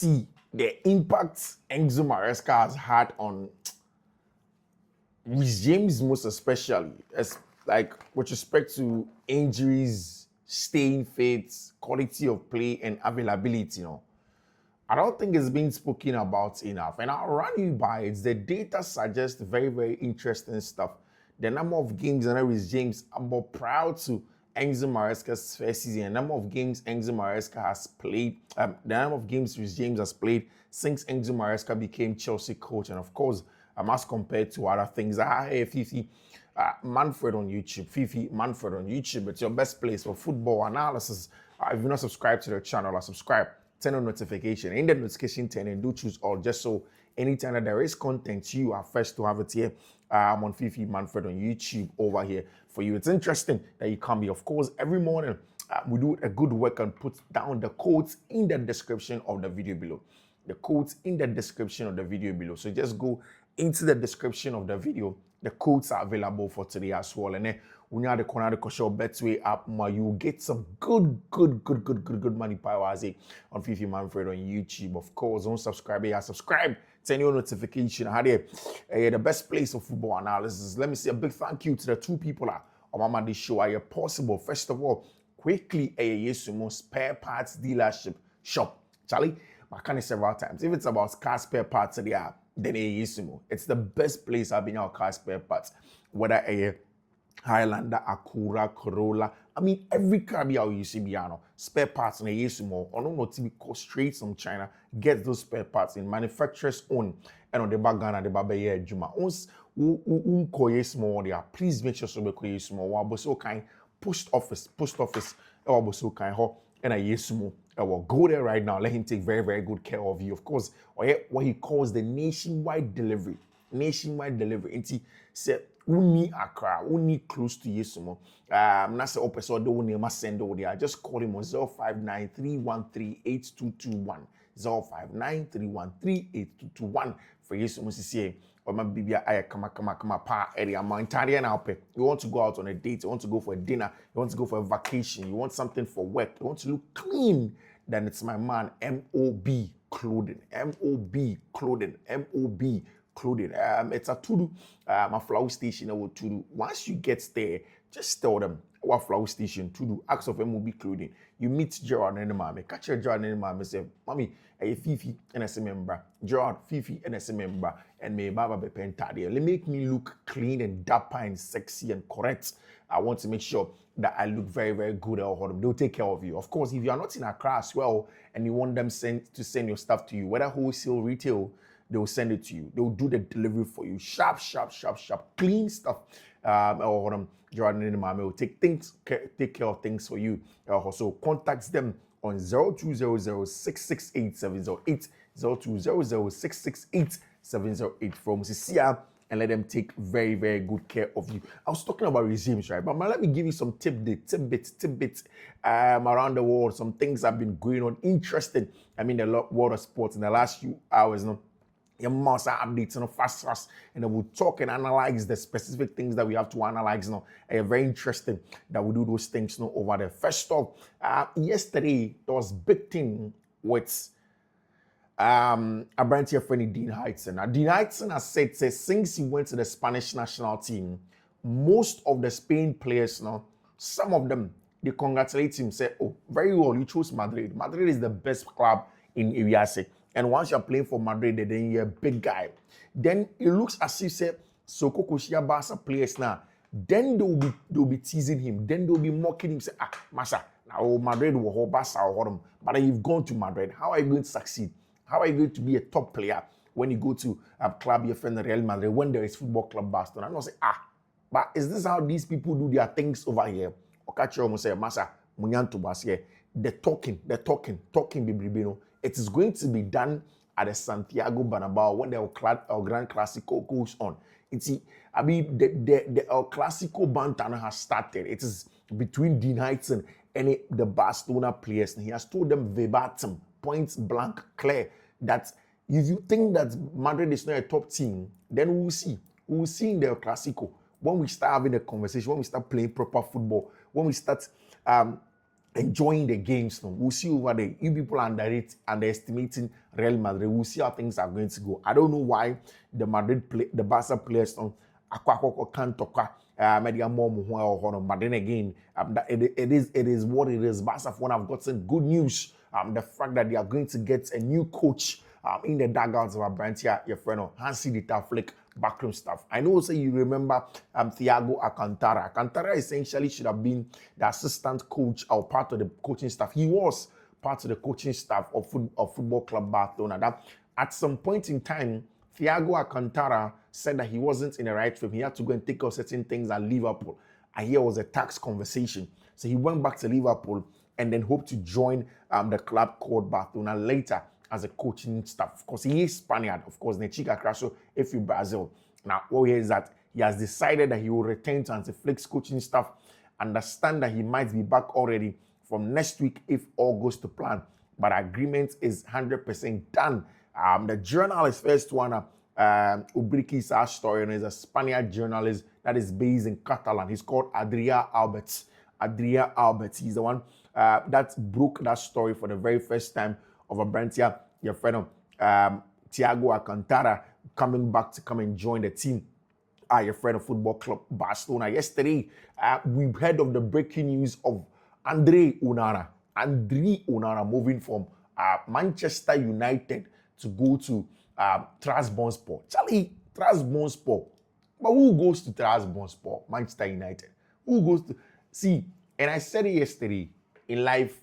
see the impact Enzo Maresca has had on Reece James most especially, as like with respect to injuries, staying fit, quality of play, and availability, I don't think it's been spoken about enough. And I'll run you by it. The data suggests very, very interesting stuff. The number of games and Reece James, I'm more proud to Enzo Maresca's first season. The number of games Enzo Maresca has played, the number of games Reece James has played since Enzo Maresca became Chelsea coach. And of course, as compared to other things. Hey, Fiifi-Manfred on YouTube. Fiifi-Manfred on YouTube. It's your best place for football analysis. If you're not subscribed to the channel, subscribe. Turn on notification. In the notification turn and do choose all, just so anytime that there is content, you are first to have it here. I'm on Fiifi-Manfred on YouTube over here for you. It's interesting that you come here. Of course, every morning we do a good work and put down the codes in the description of the video below. The codes in the description of the video below. So just go into the description of the video. The codes are available for today as well. And then when you have the corner of the Betway app, you get some good money powers on Fiifi-Manfred on YouTube. Of course, don't subscribe. Subscribe, turn your notification. The best place of football analysis. Let me say a big thank you to the two people on my show. Are possible? First of all, quickly, a spare parts dealership shop. Charlie, I can't say several times. If it's about car spare parts, then it's the best place I've been out car spare parts. Whether a Highlander, Acura, Corolla, I mean every car you see spare parts in a Yesimo, or no to be straight from China, get those spare parts in manufacturers own and on the bagana the Babaye Juma. Once please make sure so be small so kind post office or so kind and a Yesumo. Well, go there right now. Let him take very, very good care of you. Of course, what he calls the nationwide delivery. Nationwide delivery. And he said, "Uni Accra, uni close to Yesumo." Nasa opeso do ne send over there. Just call him on 059-313-8221. 059-313-8221 for Yesumo CCA. Or my baby, I come pa area. My entire now pay. You want to go out on a date, you want to go for a dinner, you want to go for a vacation, you want something for work, you want to look clean, then it's my man MOB Clothing. MOB Clothing. MOB Clothing. It's a to-do, my flower station I will to-do. Once you get there, just tell them what flower station to do. Acts of MOB Clothing. You meet Gerard and the mommy. Catch your Gerard and the mommy say, "Mommy, a Fiifi and a member. Gerard, Fiifi and a member. And me Baba be pentadi. They make me look clean and dapper and sexy and correct. I want to make sure that I look very, very good at home. They'll take care of you. Of course, if you are not in Accra as well and you want them to send your stuff to you, whether wholesale, retail, they will send it to you. They will do the delivery for you. Sharp, clean stuff. Jordan and Mama will take care of things for you. Also contact them on 0200-668-708, 0200-668-708 from Cecilia, and let them take very, very good care of you. I was talking about regimes, right? But let me give you some tidbits around the world. Some things have been going on. Interesting. I mean, the world of sports in the last few hours, your must updates fast, and then we'll talk and analyze the specific things that we have to analyze now. Very interesting that we do those things over there. First off, yesterday there was big thing with a brand here friend Dean Heitzen. Now, Dean Heitzen has said since he went to the Spanish national team, most of the Spain players some of them, they congratulate him, say, "Oh, very well, you chose Madrid. Madrid is the best club in Iriase. And once you're playing for Madrid, then you're a big guy." Then it looks as if say Kokoshia Barca players now. Then they'll be teasing him. Then they'll be mocking him. Say, Masa, now Madrid will hold Barca or him. But you've gone to Madrid. How are you going to succeed? How are you going to be a top player when you go to a club your friend Real Madrid when there is football club Barcelona? And I say, but is this how these people do their things over here? Okachi almost say, Masa, Munyanto Basye. The talking, baby. It is going to be done at the Santiago Bernabeu when the El Gran Clasico goes on. The El Clasico banter has started. It is between Dean Heitzen and the Barcelona players. And he has told them verbatim, point blank, clear, that if you think that Madrid is not a top team, then we'll see. We'll see in the El Clasico when we start having a conversation, when we start playing proper football, when we start enjoying the games. No, we'll see over there. You people underestimating Real Madrid. We'll see how things are going to go. I don't know why the Barca players can't talk. Media more but then again, it is what it is. Barca for one have gotten good news. The fact that they are going to get a new coach in the dugouts of Abrantia, your friend Hansi Dieter Flick backroom staff. I know also you remember Thiago Alcantara. Alcantara essentially should have been the assistant coach or part of the coaching staff. He was part of the coaching staff of Football Club Barcelona. That at some point in time, Thiago Alcantara said that he wasn't in the right frame. He had to go and take out certain things at Liverpool. And here was a tax conversation. So he went back to Liverpool and then hoped to join the club called Barcelona later as a coaching staff. Of course, he is Spaniard. Of course, Nechica Crasso, if you Brazil. Now, what here is that he has decided that he will return to Hansi Flick's coaching staff. Understand that he might be back already from next week if all goes to plan. But agreement is 100% done. The journalist first one, Ubriki's story, and is a Spaniard journalist that is based in Catalan. He's called Adrià Alberts. Adrià Alberts. He's the one that broke that story for the very first time of Abrantia, your friend Thiago Alcantara coming back to come and join the team. Your friend of Football Club Barcelona. Yesterday, we heard of the breaking news of Andre Onana. Andre Onana moving from Manchester United to go to Trabzonspor. Charlie, Trabzonspor. But who goes to Trabzonspor? Manchester United. Who goes to... See, and I said it yesterday, in life,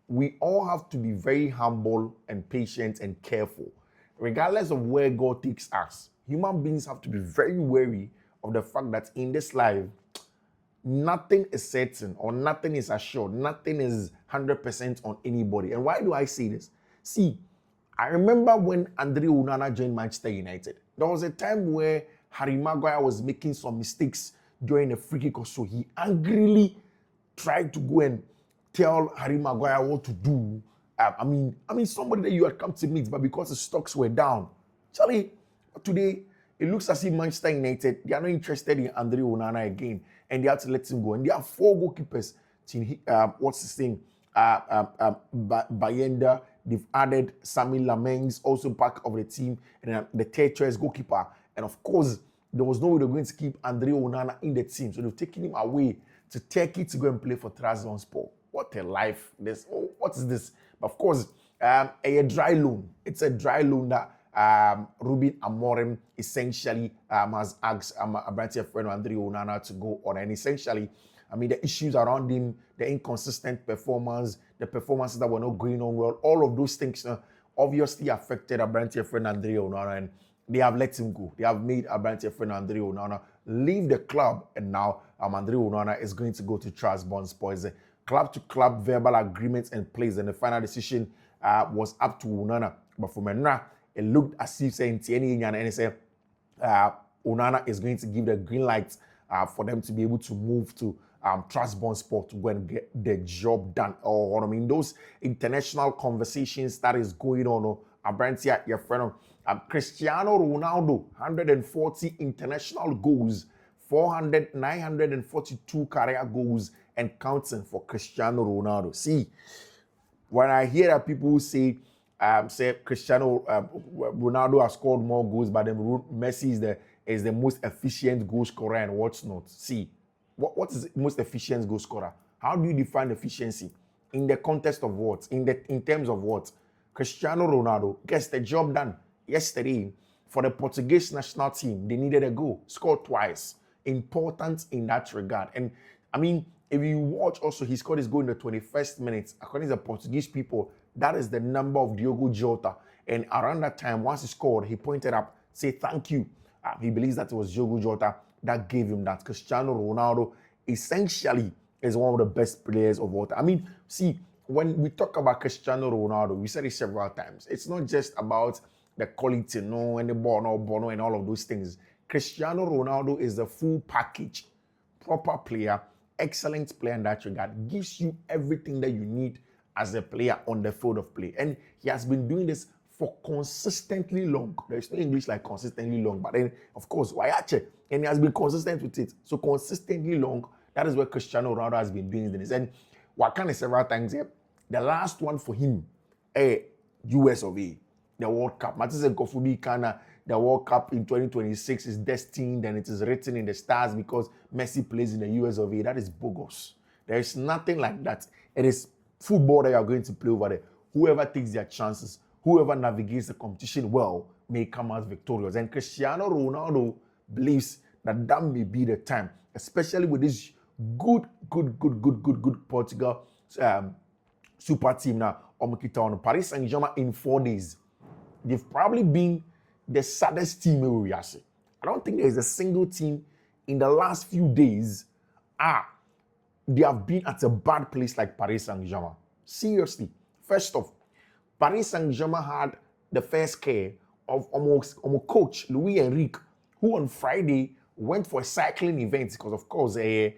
we all have to be very humble and patient and careful. Regardless of where God takes us, human beings have to be very wary of the fact that in this life, nothing is certain or nothing is assured. Nothing is 100% on anybody. And why do I say this? See, I remember when Andre Onana joined Manchester United. There was a time where Harry Maguire was making some mistakes during a free kick or so. He angrily tried to go and tell Harry Maguire what to do. I mean, somebody that you had come to meet, but because the stocks were down. Charlie, today, it looks as if Manchester United, they are not interested in Andre Onana again, and they have to let him go. And there are 4 goalkeepers. What's his name? Bayenda. They've added Sami Lamens, also part of the team, and the third choice goalkeeper. And of course, there was no way they're going to keep Andre Onana in the team. So they've taken him away to Turkey to go and play for Trabzonspor. What a life. What is this? But of course, a dry loan. It's a dry loan that Ruben Amorim essentially has asked Abrantia friend Andre Onana to go on. And essentially, the issues around him, the inconsistent performance, the performances that were not going on well, all of those things obviously affected Abrantia friend Andre Onana, and they have let him go. They have made Abrantia friend Andre Onana leave the club, and now Andre Onana is going to go to Trabzonspor. It's a club-to-club verbal agreement in place, and the final decision was up to Onana. But from Enra, it looked as if saying Onana is going to give the green light for them to be able to move to Trabzonspor to go and get the job done. Those international conversations that is going on. Abrantia, your friend, Cristiano Ronaldo, 140 international goals, 942 career goals, and counting for Cristiano Ronaldo. See, when I hear that people say Cristiano Ronaldo has scored more goals, but then Messi is the most efficient goal scorer and what's not. See, what is the most efficient goal scorer? How do you define efficiency? In the context of what? In terms of what? Cristiano Ronaldo gets the job done yesterday for the Portuguese national team. They needed a goal, scored twice. Important in that regard. And if you watch also, he scored his goal in the 21st minute. According to the Portuguese people, that is the number of Diogo Jota. And around that time, once he scored, he pointed up, say thank you. He believes that it was Diogo Jota that gave him that. Cristiano Ronaldo essentially is one of the best players of all time. See, when we talk about Cristiano Ronaldo, we said it several times. It's not just about the quality, and the bono, and all of those things. Cristiano Ronaldo is the full package. Proper player, excellent player in that regard. Gives you everything that you need as a player on the field of play. And he has been doing this for consistently long. There's no English like consistently long, but then, of course, Wayache. And he has been consistent with it. So consistently long, that is where Cristiano Ronaldo has been doing this. And what kind of several times here. The last one for him, US of A, the World Cup. Matisse Kofubi Kana, the World Cup in 2026 is destined and it is written in the stars because Messi plays in the US of A. That is bogus. There is nothing like that. It is football that you are going to play over there. Whoever takes their chances, whoever navigates the competition well, may come out victorious. And Cristiano Ronaldo believes that that may be the time, especially with this good Portugal super team now. On Paris Saint-Germain in 4 days. They've probably been the saddest team we are seeing. I don't think there's a single team in the last few days they have been at a bad place like Paris Saint-Germain. Seriously. First off, Paris Saint-Germain had the first care of coach Louis Enrique, who on Friday went for a cycling event because, of course, a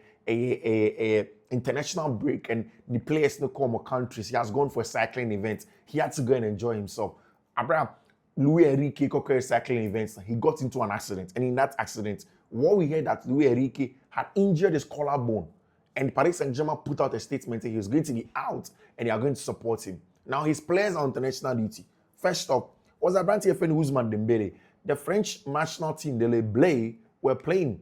international break and the players no come countries. He has gone for a cycling event. He had to go and enjoy himself. Abraham, Louis Enrique a cycling events. He got into an accident, and in that accident, what we heard that Louis Enrique had injured his collarbone, and Paris Saint-Germain put out a statement that he was going to be out and they are going to support him. Now his players are on international duty. First up was Abranti FN Ousmane Dembele. The French national team, the Le Bleu, were playing.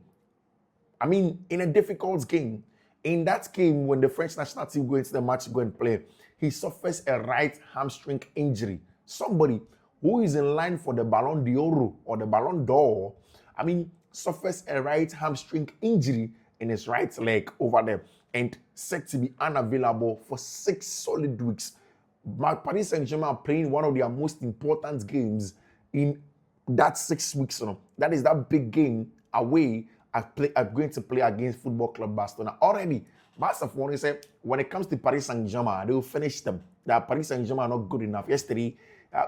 I mean, in a difficult game. In that game, when the French national team go into the match, go and play, he suffers a right hamstring injury. Somebody who is in line for the Ballon d'Or or the Ballon d'Or, suffers a right hamstring injury in his right leg over there and set to be unavailable for 6 solid weeks. Paris Saint-Germain are playing one of their most important games in that 6 weeks. That is that big game away. I'm going to play against Football Club Barcelona. Already, Barca say when it comes to Paris Saint-Germain, they will finish them. That Paris Saint-Germain are not good enough. Yesterday,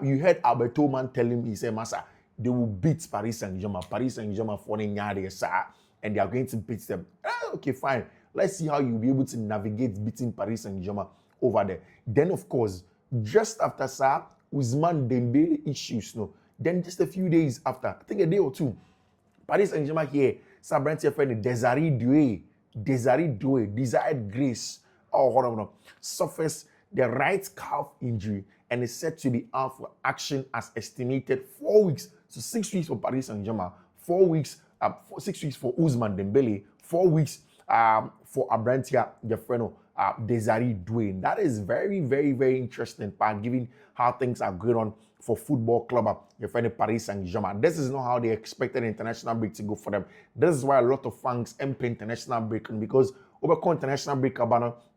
you heard Alberto Man tell him, he said, Massa, they will beat Paris Saint-Germain. Paris Saint-Germain falling and they are going to beat them. Okay, fine. Let's see how you'll be able to navigate beating Paris Saint-Germain over there. Then, of course, just after Ousmane Dembele issues, then just a few days after, I think a day or two, Paris Saint-Germain here, Sabranti friend Desiree Doué, desired grace, suffers the right calf injury and is set to be out for action as estimated 4 weeks. So 6 weeks for Paris Saint-Germain, 4 weeks, 6 weeks for Ousmane Dembele, 4 weeks for Abrantia Gefreno, Desiree Doué. That is very, very, very interesting part, given how things are going on for Football Club Gefreno Paris Saint-Germain. This is not how they expected international break to go for them. This is why a lot of fans empty international break, because over international break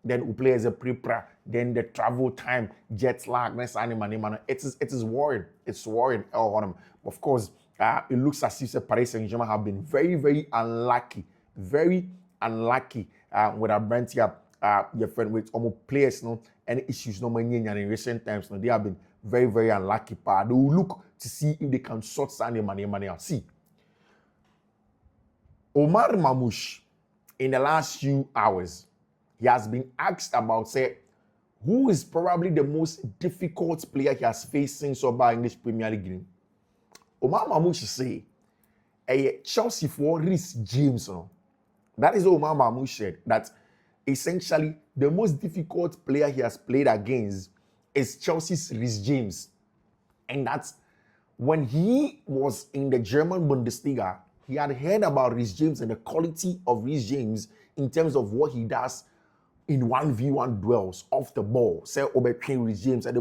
then we play as a prepare, then the travel time, jet lag, it is worrying. It's worrying on them. Of course, it looks as if Paris Saint-Germain have been very, very unlucky with Abrantia, your friend with almost players, any issues in recent times. They have been very, very unlucky. They will look to see if they can sort some money out. See, Omar Mamouche, in the last few hours, he has been asked about, who is probably the most difficult player he has faced since the English Premier League. Omar Mamouche say, Chelsea for Reece James. That is what Omar Mamouche said, that essentially the most difficult player he has played against is Chelsea's Reece James. And that's when he was in the German Bundesliga, he had heard about Reece James and the quality of Reece James in terms of what he does in 1v1 duels off the ball. Say, Reece James, it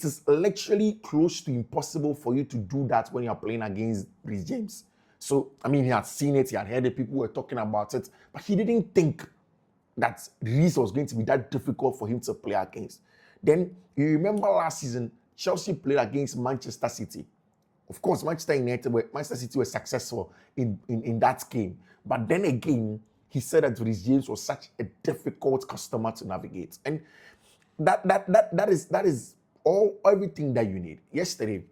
is literally close to impossible for you to do that when you are playing against Reece James. So, he had seen it, he had heard it, people were talking about it, but he didn't think that Reece was going to be that difficult for him to play against. Then, you remember last season, Chelsea played against Manchester City. Of course, Manchester City were successful in that game. But then again, he said that Reece James was such a difficult customer to navigate. And that is everything that you need. Yesterday,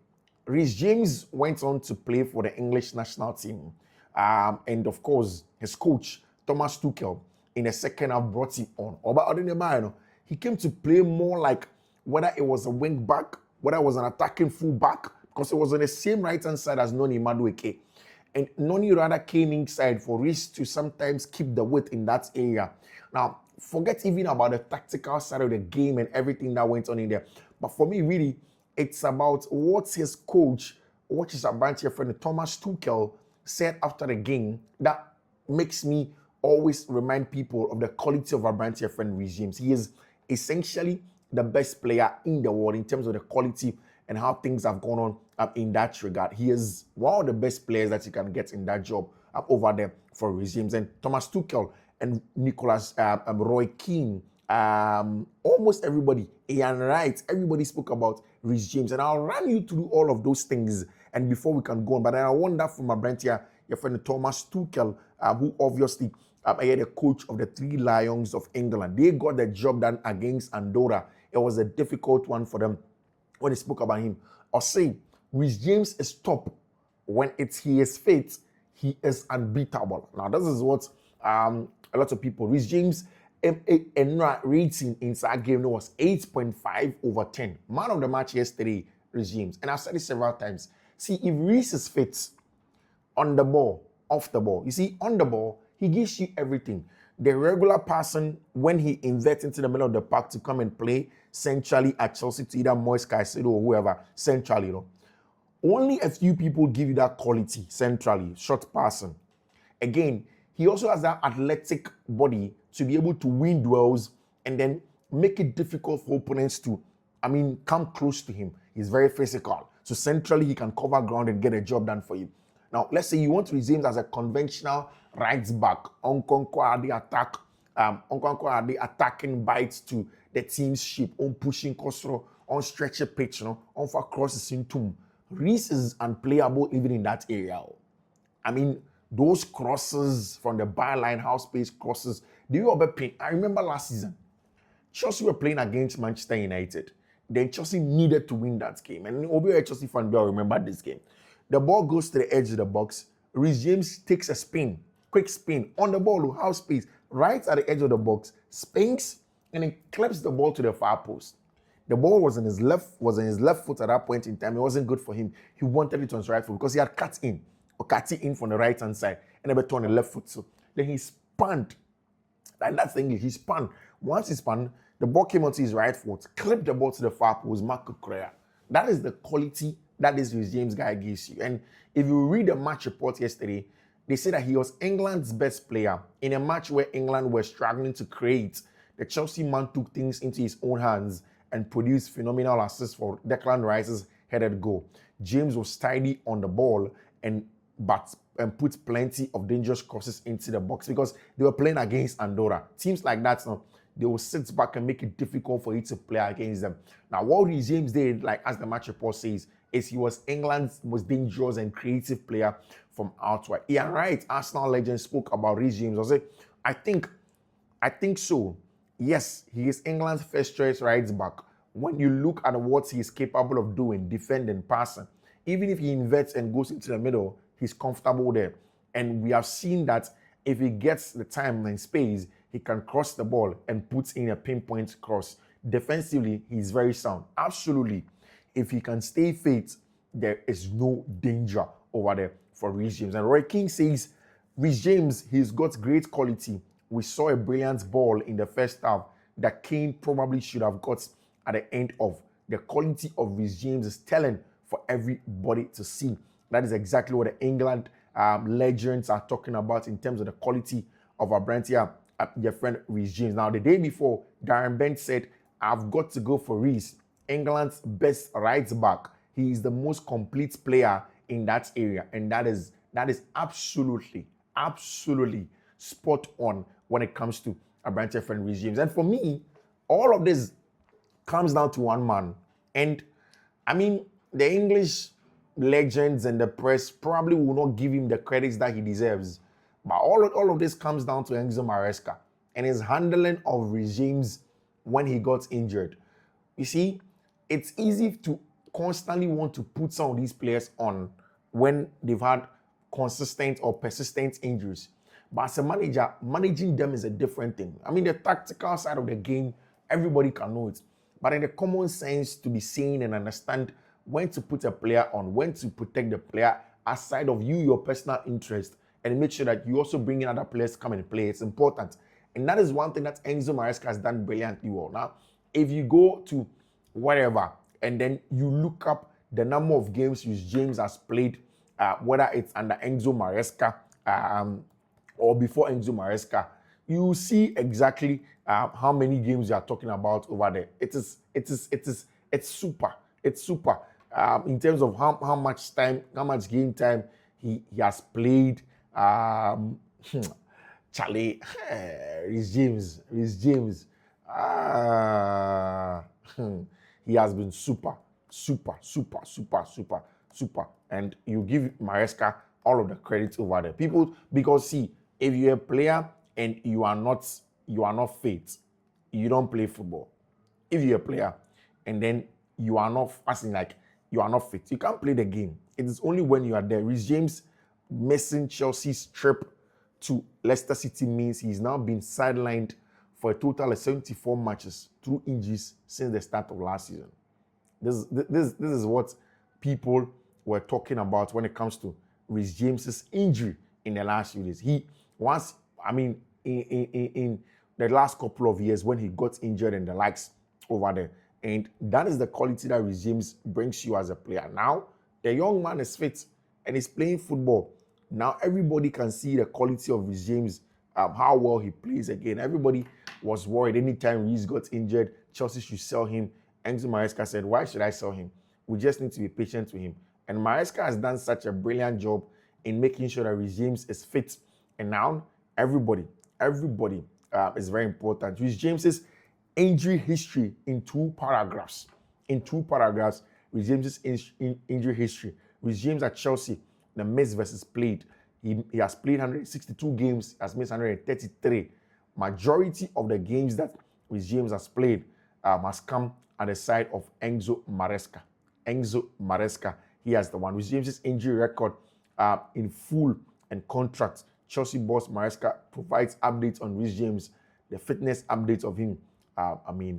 Reece James went on to play for the English national team. And of course, his coach, Thomas Tuchel, in the second half brought him on. He came to play more like whether it was a wing back, whether it was an attacking full back, because it was on the same right-hand side as Noni Madueke. And Noni rather came inside for Reece to sometimes keep the width in that area. Now, forget even about the tactical side of the game and everything that went on in there. But for me, really, it's about what his coach, what his branch friend Thomas Tuchel said after the game that makes me always remind people of the quality of our branch friend Reece James. He is essentially the best player in the world in terms of the quality and how things have gone on in that regard. He is one of the best players that you can get in that job over there for Reece James. And Thomas Tuchel and Nicholas Roy Keane, almost everybody, Ian Wright, everybody spoke about Reece James. And I'll run you through all of those things and before we can go on. But I want that from my brand here, your friend Thomas Tuchel, who obviously the coach of the Three Lions of England. They got the job done against Andorra. It was a difficult one for them when they spoke about him. Or say, Reece James is top. When he is fit, he is unbeatable. Now, this is what a lot of people, Reece James, rating inside game was 8.5/10. Man of the match yesterday, Reece James. And I've said it several times. See, if Reece is fit on the ball, off the ball, you see, on the ball, he gives you everything. The regular person, when he inverts into the middle of the park to come and play centrally at Chelsea to either Maresca or whoever, centrally, only a few people give you that quality centrally, short passing. Again, he also has that athletic body to be able to win duels and then make it difficult for opponents to, come close to him. He's very physical. So centrally, he can cover ground and get a job done for you. Now, let's say you want Reece James as a conventional right back. The attacking bites to the team's ship, on pushing Kosro, on stretching pitch, on for crosses into. Reece is unplayable even in that area. Those crosses from the byline, house space crosses, they were a pain. I remember last season, Chelsea were playing against Manchester United. Then Chelsea needed to win that game. And Obi Chelsea fan will remember this game. The ball goes to the edge of the box. Reece James takes a spin, quick spin on the ball, house space, right at the edge of the box, spins, and then clips the ball to the far post. The ball was in his left foot at that point in time. It wasn't good for him. He wanted it on his right foot because he had cut in from the right hand side and then on the left foot. So then he spun. And that's the English. He spun. Once he spun, the ball came onto his right foot, clipped the ball to the far post, Marco Correa. That is the quality that this Reece James guy gives you. And if you read the match report yesterday, they say that he was England's best player in a match where England were struggling to create. The Chelsea man took things into his own hands and produced phenomenal assists for Declan Rice's headed goal. James was tidy on the ball and put plenty of dangerous crosses into the box because they were playing against Andorra. Teams like that, they will sit back and make it difficult for you to play against them. Now, what Reece James did, like as the match report says, is he was England's most dangerous and creative player from outside. Ian Wright, Arsenal legend, spoke about Reece James. I was like, I think so. Yes, he is England's first choice right back. When you look at what he is capable of doing, defending, passing, even if he inverts and goes into the middle, he's comfortable there. And we have seen that if he gets the time and space, he can cross the ball and puts in a pinpoint cross. Defensively, he's very sound. Absolutely. If he can stay fit, there is no danger over there for Reece James. And Roy King says, Reece James, he's got great quality. We saw a brilliant ball in the first half that Kane probably should have got at the end of. The quality of Reece James is telling for everybody to see. That is exactly what the England legends are talking about in terms of the quality of our brand here, your friend Reece James. Now, the day before, Darren Bent said, I've got to go for Reece, England's best right back. He is the most complete player in that area. And that is absolutely spot on when it comes to our brand here, friend Reece James. And for me, all of this comes down to one man. And the English legends and the press probably will not give him the credits that he deserves. But all of this comes down to Enzo Maresca and his handling of Reece James when he got injured. You see, it's easy to constantly want to put some of these players on when they've had consistent or persistent injuries. But as a manager, managing them is a different thing. The tactical side of the game, everybody can know it. But in the common sense, to be seen and understand when to put a player on, when to protect the player aside of you, your personal interest, and make sure that you also bring in other players to come and play. It's important. And that is one thing that Enzo Maresca has done brilliantly well. Now, if you go to whatever, and then you look up the number of games Reece James has played, whether it's under Enzo Maresca or before Enzo Maresca, you see exactly how many games you are talking about over there. It's super. It's super in terms of how much time, how much game time he has played. Charlie, Reece James. He has been super. And you give Maresca all of the credit over there. People, because see, if you're a player and you are not fit, you don't play football. If you're a player and then you are not fasting, like you are not fit, you can't play the game. It is only when you are there. Reece James missing Chelsea's trip to Leicester City means he's now been sidelined for a total of 74 matches through injuries since the start of last season. This is what people were talking about when it comes to Reece James's injury in the last few days. In the last couple of years when he got injured and the likes over there. And that is the quality that Reece James brings you as a player. Now, the young man is fit and is playing football. Now, everybody can see the quality of Reece James, how well he plays again. Everybody was worried anytime Reece got injured, Chelsea should sell him. Enzo Maresca said, why should I sell him? We just need to be patient with him. And Maresca has done such a brilliant job in making sure that Reece James is fit. And now, everybody is very important. Reece James's injury history in two paragraphs. Reece James's injury history. Reece James at Chelsea, the missed versus played. He has played 162 games, has missed 133. Majority of the games that Reece James has played has come at the side of Enzo Maresca. He has the one. Reece James's injury record in full and contract. Chelsea boss Maresca provides updates on Reece James, the fitness updates of him.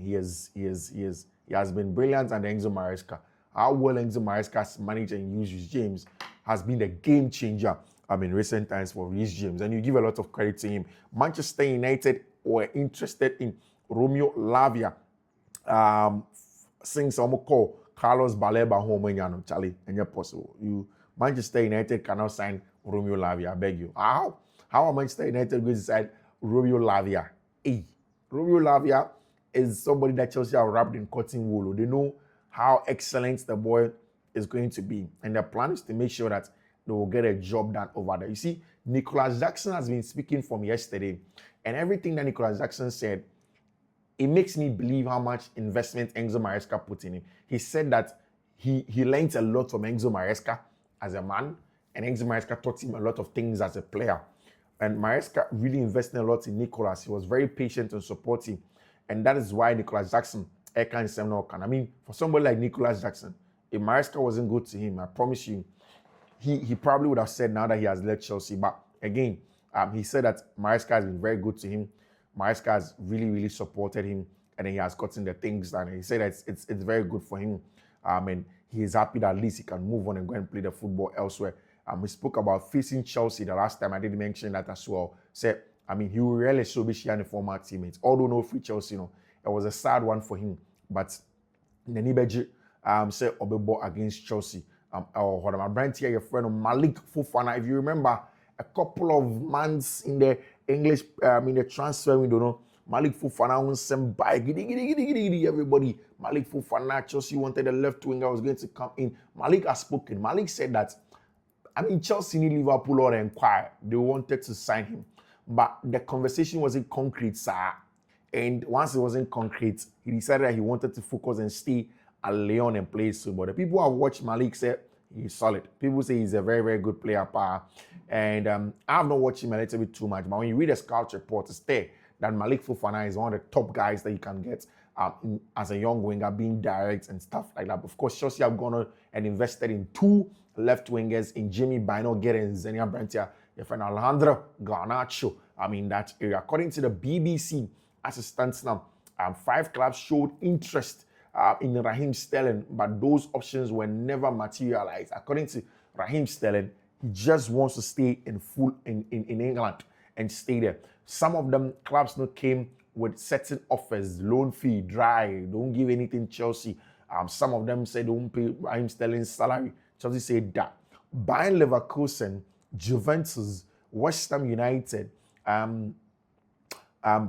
He has been brilliant under Enzo Maresca. How well Enzo Maresca has managed and used Reece James has been the game changer in recent times for Reece James, and you give a lot of credit to him. Manchester United were interested in Romeo Lavia. Since I'm call Carlos Baleba home Charlie, and you're possible. Manchester United cannot sign Romeo Lavia. I beg you. How are Manchester United going to sign Romeo Lavia? Romeo Lavia is somebody that Chelsea are wrapped in cotton wool. They know how excellent the boy is going to be, and their plan is to make sure that they will get a job done over there. You see, Nicholas Jackson has been speaking from yesterday, and everything that Nicholas Jackson said, it makes me believe how much investment Enzo Maresca put in him. He said that he learned a lot from Enzo Maresca as a man, and Enzo Maresca taught him a lot of things as a player. And Maresca really invested a lot in Nicholas. He was very patient and supportive, and that is why Nicholas Jackson, for somebody like Nicholas Jackson, if Maresca wasn't good to him, I promise you, he probably would have said now that he has left Chelsea. But again, he said that Maresca has been very good to him. Maresca has really supported him, and then he has gotten the things done. And he said that it's very good for him. And he is happy that at least he can move on and go and play the football elsewhere. We spoke about facing Chelsea the last time. I did mention that as well. Said, he will really show be sharing former teammates. Although no free Chelsea, it was a sad one for him. But the Nibeji said Obebo against Chelsea. My brand here, your friend Malik Fofana. If you remember, a couple of months in the English, in the transfer window, Malik Fofana won some by everybody. Malik Fofana, Chelsea wanted a left winger was going to come in. Malik has spoken. Malik said that, Chelsea need Liverpool or inquire. They wanted to sign him. But the conversation wasn't concrete, sir. And once it wasn't concrete, he decided that he wanted to focus and stay at Lyon and play so. But the people who have watched Malik say he's solid. People say he's a very good player. And I have not watched him a little bit too much. But when you read the scout report, it's there that Malik Fofana is one of the top guys that you can get as a young winger, being direct and stuff like that. But of course, Chelsea have gone on and invested in two left wingers in Jimmy Bino, getting Xenia Brantia, your friend Alejandro Garnacho. That area. According to the BBC, as it stands now, 5 clubs showed interest in Raheem Sterling, but those options were never materialized. According to Raheem Sterling, he just wants to stay in England. and stay there. Some of them clubs no came with certain offers, loan fee, dry, don't give anything Chelsea. Some of them said don't pay Raheem Sterling's salary. Chelsea said that. Bayern Leverkusen, Juventus, West Ham United,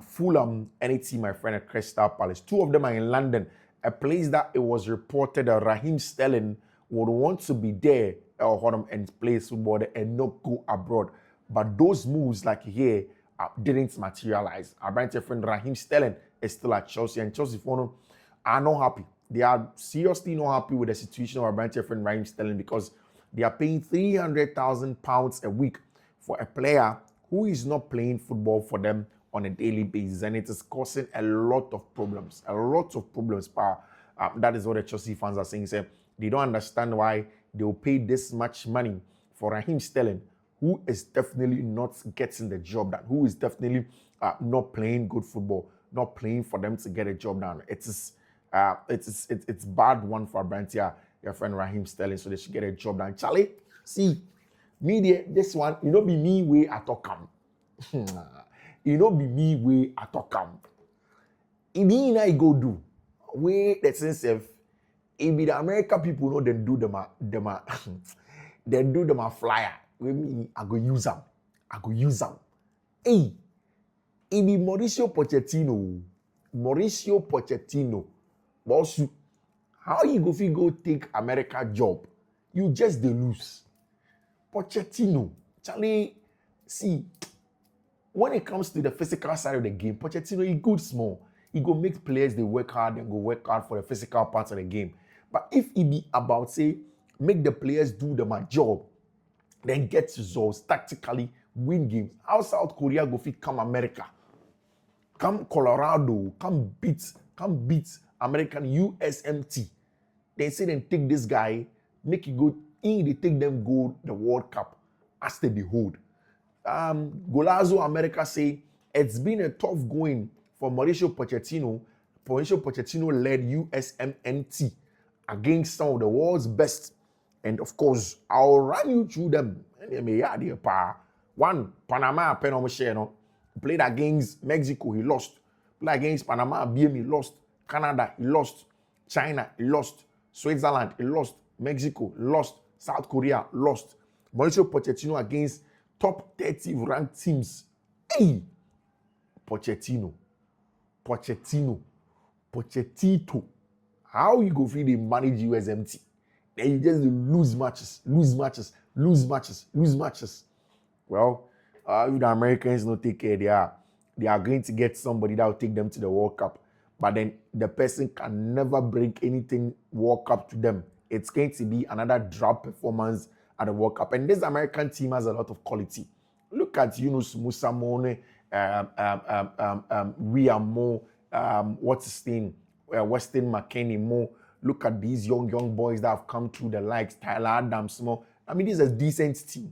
Fulham, any team, my friend, at Crystal Palace. Two of them are in London, a place that it was reported that Raheem Sterling would want to be there and play football and not go abroad. But those moves, like here, didn't materialize. Our brand friend Raheem Sterling is still at Chelsea, and Chelsea are not happy. They are seriously not happy with the situation of our brand friend Raheem Sterling because they are paying £300,000 a week for a player who is not playing football for them on a daily basis, and it is causing a lot of problems. That is what the Chelsea fans are saying. Say they don't understand why they will pay this much money for Raheem Sterling, who is definitely not getting the job done, who is definitely not playing good football, not playing for them to get a job done. It's bad one for Brantia, your friend Raheem Sterling, so they should get a job done. Charlie, see, media, this one, you know, be me way I talk come. You know, be me way I talk come. It be I go do. Way that sense of it be the American people know they do them they do them a flyer. With me, I go use them. Hey, it be Mauricio Pochettino. Boss, how you go take America job? You just dey lose. Pochettino, Charlie, see, when it comes to the physical side of the game, Pochettino, he good small. He go make players they work hard and go work hard for the physical parts of the game. But if it be about, say, make the players do them a job, then get results, tactically win games. How South Korea go fit come America? Come Colorado, come beat American USMT. They say then take this guy, make it go in, they take them go the World Cup as they hold. Golazo America say it's been a tough going for Mauricio Pochettino. Mauricio Pochettino led USMNT against some of the world's best. And of course, I'll run you through them. One, Panama, played against Mexico, he lost. Played against Panama, BM, he lost. Canada, he lost. China, he lost. Switzerland, he lost. Mexico, lost. South Korea, lost. Mauricio Pochettino against top 30 ranked teams. Hey! Pochettino. How you go feel they manage USMT? Then you just lose matches. Well, if the Americans don't take care, they are going to get somebody that will take them to the World Cup. But then the person can never bring anything World Cup to them. It's going to be another drop performance at the World Cup. And this American team has a lot of quality. Look at Yunus Musamone, Rhea Mo, what's his name? Weston McKennie Mo. Look at these young boys that have come through the likes, Tyler Adams Mo. I mean, this is a decent team.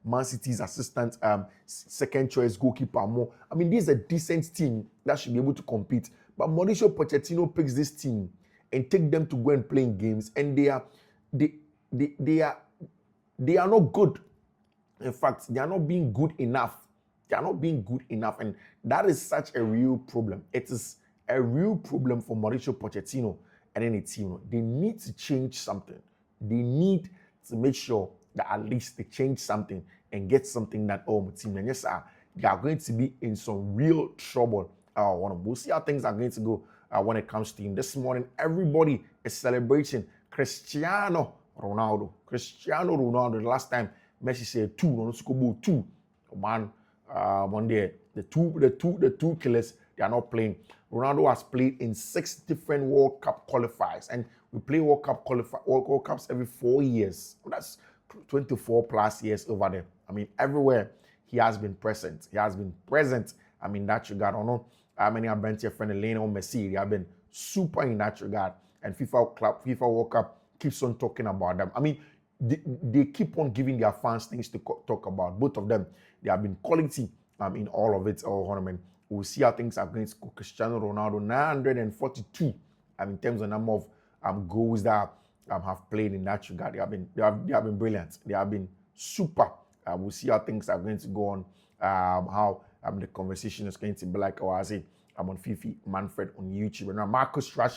Man City's assistant, second choice goalkeeper Mo. I mean, this is a decent team that should be able to compete. But Mauricio Pochettino picks this team and take them to go and play in games, and they are not good. In fact, they are not being good enough. And that is such a real problem. It is a real problem for Mauricio Pochettino and any team. They need to change something. They need to make sure that at least they change something and get something that team. And yes, they are going to be in some real trouble. We'll see how things are going to go when it comes to him. This morning, everybody is celebrating Cristiano Ronaldo. The last time Messi said two. Man, one day the two killers, they are not playing. Ronaldo has played in 6 different World Cup qualifiers, and we play World Cups every 4 years. That's 24 plus years over there. I mean, everywhere he has been present. I mean, that regard. I don't know how many have been to your friend Lionel Messi. They have been super in that regard. And FIFA World Cup keeps on talking about them. I mean, they keep on giving their fans things to talk about. Both of them, they have been quality in all of it. We'll see how things are going to go. Cristiano Ronaldo, 942 in terms of number of goals that have played in that regard. They have been brilliant. They have been super. We'll see how things are going to go on how the conversation is going to be like. Or I say I'm on Fiifi-Manfred on YouTube. And now Marcus Rashford